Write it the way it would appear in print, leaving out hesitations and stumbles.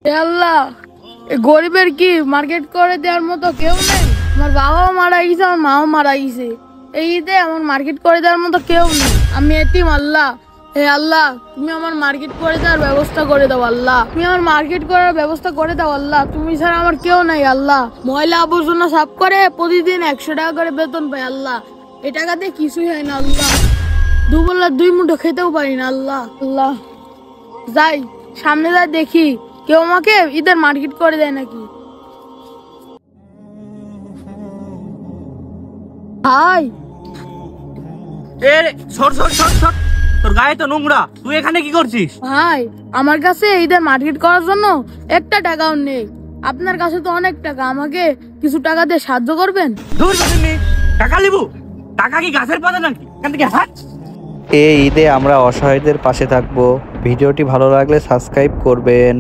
এ আল্লাহ, এই গরিবের কি মার্কেট করে দেওয়ার মতো কেউ নেই? আমার বাবাও মারা গেছে, আমার মাও মারা গেছে। এই ঈদে আমার মার্কেট করে দেওয়ার মতো কেউ নেই। আমি এতিম আল্লাহ। হে আল্লাহ, তুমি আমার মার্কেট করে দেওয়ার ব্যবস্থা করে দাও আল্লাহ। তুমি আমার মার্কেট করার ব্যবস্থা করে দাও আল্লাহ। তুমি ছাড়া আমার কেউ নাই আল্লাহ। ময়লা আবর্জনা সাফ করে প্রতিদিন 100 টাকা করে বেতন পাই আল্লাহ। এই টাকা দিয়ে কিছুই হয় না আল্লাহ। দুবেলা 2 মুঠো খেতেও পারি না আল্লাহ। আল্লাহ, যাই সামনে যাই দেখি কেউ আমাকে ঈদের মার্কেট করে দেয় নাকি। ভাই, সর সর সর সর, তোর গায়ে তো নোংরা, তুই এখানে কি করছিস? ভাই আমার কাছে ঈদের মার্কেট করার জন্য একটা টাকাও নেই। আপনার কাছে তো অনেক টাকা, আমাকে কিছু টাকা দিয়ে সাহায্য করবেন? দূর বেশি টাকা লিবু, টাকা কি গাছের পাতা নাকি? এখান থেকে হাট। এই ঈদে আমরা অসহায়দের পাশে থাকব। ভিডিওটি ভালো লাগলে সাবস্ক্রাইব করবেন।